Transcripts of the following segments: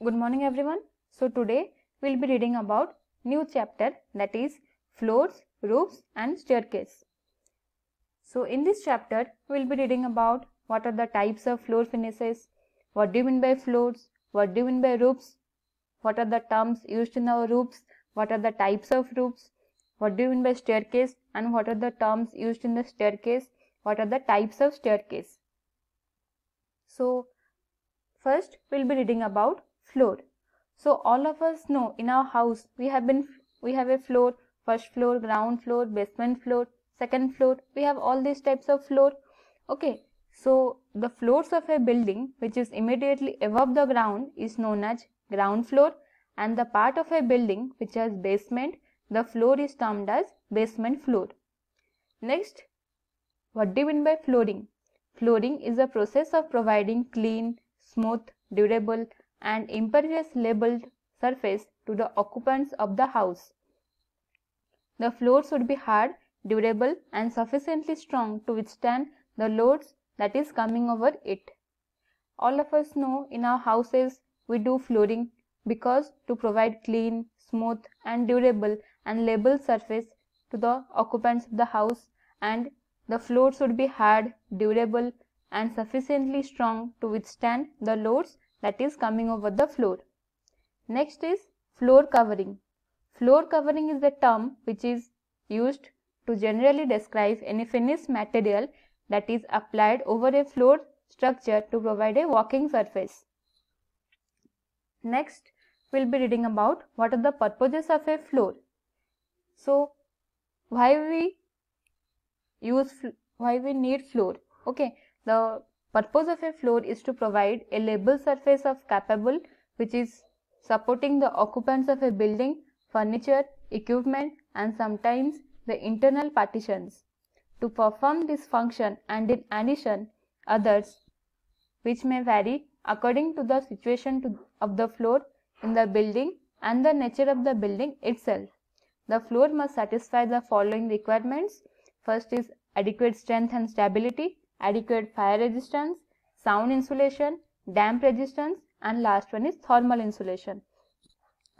Good morning everyone. So today we'll be reading about new chapter, that is floors, roofs and staircase. So in this chapter we'll be reading about what are the types of floor finishes, what do you mean by floors, what do you mean by roofs, what are the terms used in our roofs, what are the types of roofs, what do you mean by staircase, and what are the terms used in the staircase, what are the types of staircase. So first we'll be reading about floor. So all of us know in our house we have a floor, first floor, ground floor, basement floor, second floor. We have all these types of floor. Okay, so the floors of a building which is immediately above the ground is known as ground floor, and the part of a building which has basement, the floor is termed as basement floor. Next, what do you mean by flooring? Flooring is a process of providing clean, smooth, durable and impervious labeled surface to the occupants of the house. The floor should be hard, durable and sufficiently strong to withstand the loads that is coming over it. All of us know in our houses we do flooring because to provide clean, smooth and durable and labeled surface to the occupants of the house, and the floor should be hard, durable and sufficiently strong to withstand the loads that is coming over the floor. Next is floor covering. Floor covering is a term which is used to generally describe any finished material that is applied over a floor structure to provide a walking surface. Next, we'll be reading about what are the purposes of a floor. So, why we need floor? Okay, the purpose of a floor is to provide a level surface of capable which is supporting the occupants of a building, furniture, equipment and sometimes the internal partitions. To perform this function and in addition others which may vary according to the situation of the floor in the building and the nature of the building itself. The floor must satisfy the following requirements. First is adequate strength and stability, adequate fire resistance, sound insulation, damp resistance and last one is thermal insulation.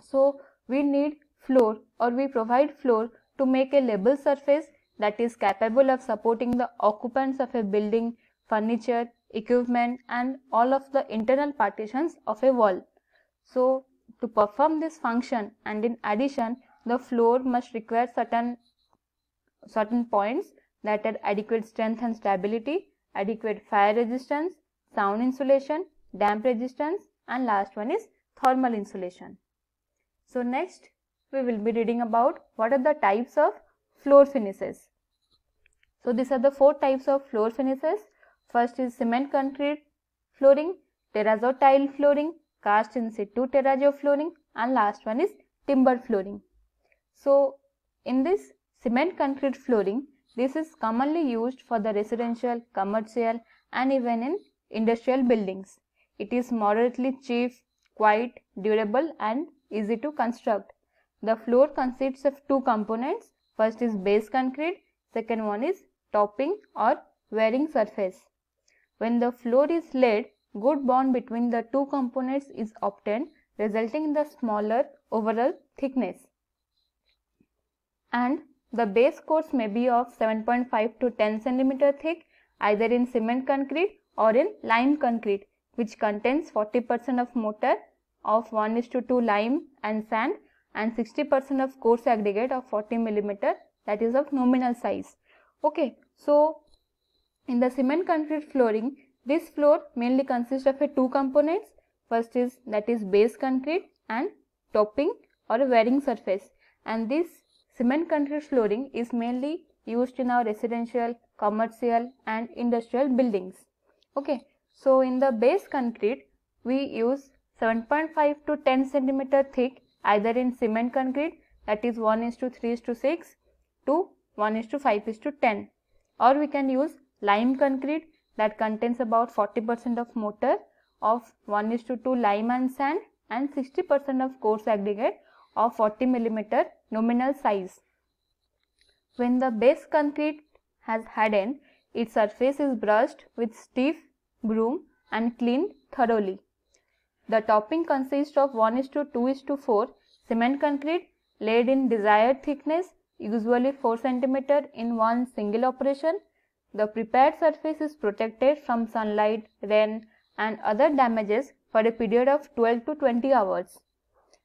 So we need floor or we provide floor to make a level surface that is capable of supporting the occupants of a building, furniture, equipment and all of the internal partitions of a wall. So to perform this function and in addition the floor must require certain points that are adequate strength and stability, adequate fire resistance, sound insulation, damp resistance and last one is thermal insulation. So next we will be reading about what are the types of floor finishes. So these are the four types of floor finishes. First is cement concrete flooring, terrazzo tile flooring, cast in situ terrazzo flooring and last one is timber flooring. So in this cement concrete flooring, this is commonly used for the residential, commercial and even in industrial buildings. It is moderately cheap, quiet, durable and easy to construct. The floor consists of two components. First is base concrete, second one is topping or wearing surface. When the floor is laid, good bond between the two components is obtained, resulting in the smaller overall thickness. And the base course may be of 7.5 to 10 cm thick either in cement concrete or in lime concrete, which contains 40% of mortar of 1:2 lime and sand and 60% of coarse aggregate of 40 mm, that is of nominal size. Okay, so in the cement concrete flooring, this floor mainly consists of two components. First is base concrete and topping or wearing surface, and this cement concrete flooring is mainly used in our residential, commercial and industrial buildings. Okay, so in the base concrete we use 7.5 to 10 cm thick either in cement concrete, that is 1:3:6 to 1:5:10, or we can use lime concrete that contains about 40% of mortar of 1:2 lime and sand and 60% of coarse aggregate of 40 mm nominal size. When the base concrete has hardened, its surface is brushed with stiff broom and cleaned thoroughly. The topping consists of 1:2:4 cement concrete laid in desired thickness, usually 4 cm in one single operation. The prepared surface is protected from sunlight, rain and other damages for a period of 12 to 20 hours,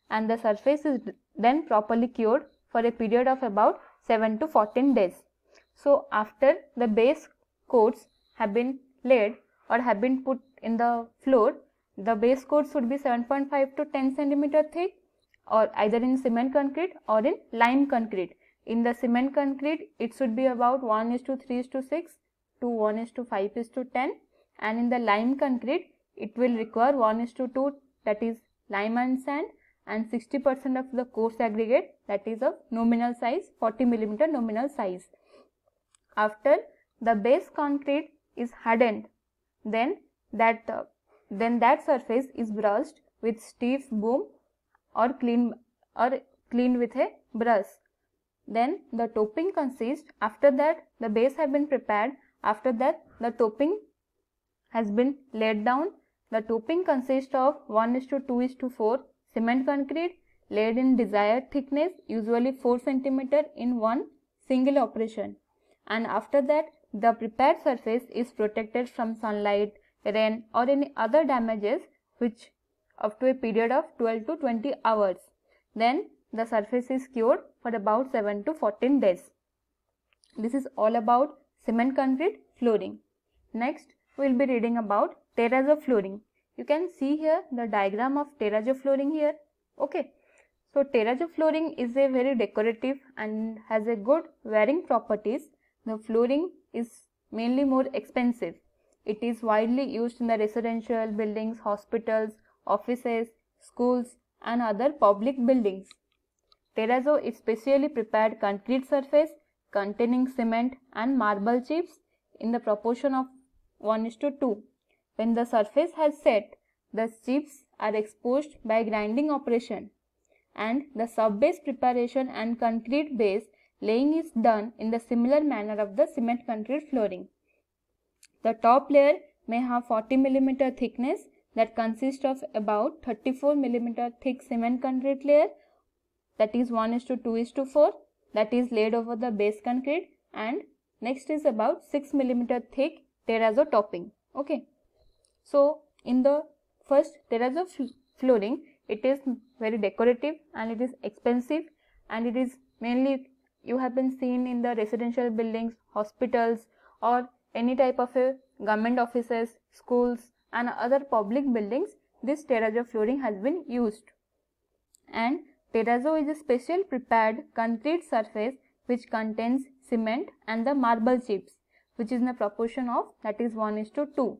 and the surface is then properly cured for a period of about 7 to 14 days. So after the base coats have been laid or have been put in the floor, the base coat should be 7.5 to 10 cm thick, or either in cement concrete or in lime concrete. In the cement concrete, it should be about 1:3:6 to 1:5:10, and in the lime concrete, it will require 1:2, that is lime and sand, and 60% of the coarse aggregate, that is of nominal size, 40 mm nominal size. After the base concrete is hardened, then that surface is brushed with stiff boom or cleaned with a brush. Then the topping consists, after that the base have been prepared, after that the topping has been laid down. The topping consists of 1:2:4 cement concrete laid in desired thickness, usually 4 cm in one single operation, and after that the prepared surface is protected from sunlight, rain or any other damages which up to a period of 12 to 20 hours. Then the surface is cured for about 7 to 14 days. This is all about cement concrete flooring. Next we will be reading about terrazzo flooring. You can see here the diagram of terrazzo flooring here. Okay, so terrazzo flooring is a very decorative and has a good wearing properties. The flooring is mainly more expensive. It is widely used in the residential buildings, hospitals, offices, schools and other public buildings. Terrazzo is specially prepared concrete surface containing cement and marble chips in the proportion of 1:2. When the surface has set, the chips are exposed by grinding operation, and the sub-base preparation and concrete base laying is done in the similar manner of the cement concrete flooring. The top layer may have 40 mm thickness, that consists of about 34 mm thick cement concrete layer, that is 1:2:4, that is laid over the base concrete, and next is about 6 mm thick terrazzo topping. Okay, so in the first terrazzo flooring, it is very decorative and it is expensive, and it is mainly you have been seen in the residential buildings, hospitals or any type of a government offices, schools and other public buildings. This terrazzo flooring has been used, and terrazzo is a special prepared concrete surface which contains cement and the marble chips, which is in a proportion of, that is 1:2.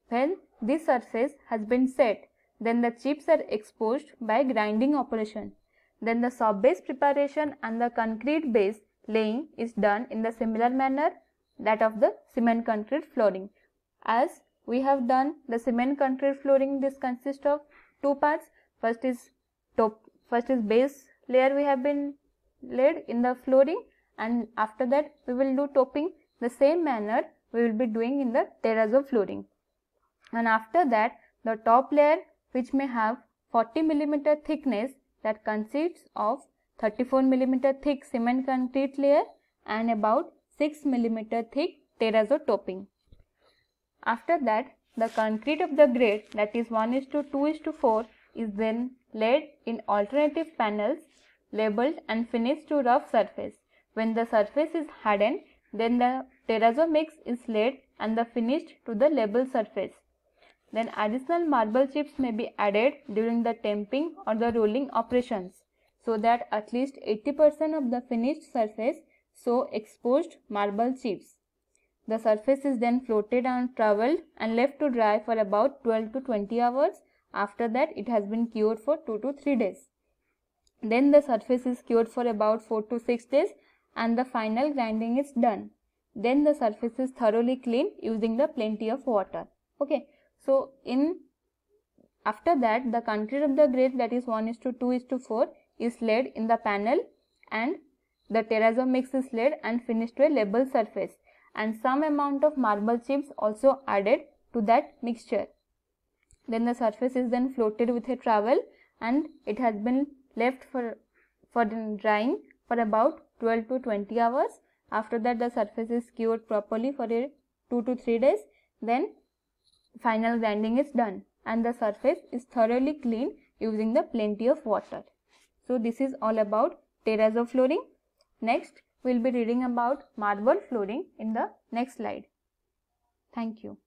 When this surface has been set, then the chips are exposed by grinding operation. Then the sub-base preparation and the concrete base laying is done in the similar manner that of the cement concrete flooring. As we have done the cement concrete flooring, this consists of two parts. First is base layer we have been laid in the flooring, and after that we will do topping. The same manner we will be doing in the terrazzo flooring. And after that the top layer, which may have 40 mm thickness, that consists of 34 mm thick cement concrete layer and about 6 mm thick terrazzo topping. After that the concrete of the grade, that is 1:2:4, is then laid in alternative panels labeled and finished to rough surface. When the surface is hardened, then the terrazzo mix is laid and the finished to the label surface. Then additional marble chips may be added during the temping or the rolling operations, so that at least 80% of the finished surface show exposed marble chips. The surface is then floated and troweled and left to dry for about 12 to 20 hours. After that it has been cured for 2 to 3 days. Then the surface is cured for about 4 to 6 days and the final grinding is done. Then the surface is thoroughly cleaned using the plenty of water. Okay, so after that the concrete of the grade, that is 1:2:4, is laid in the panel and the terrazzo mix is laid and finished to a level surface, and some amount of marble chips also added to that mixture. Then the surface is then floated with a towel and it has been left for drying for about 12 to 20 hours. After that the surface is cured properly for 2 to 3 days. Then final grinding is done and the surface is thoroughly cleaned using the plenty of water. So this is all about terrazzo flooring. Next we will be reading about marble flooring in the next slide. Thank you.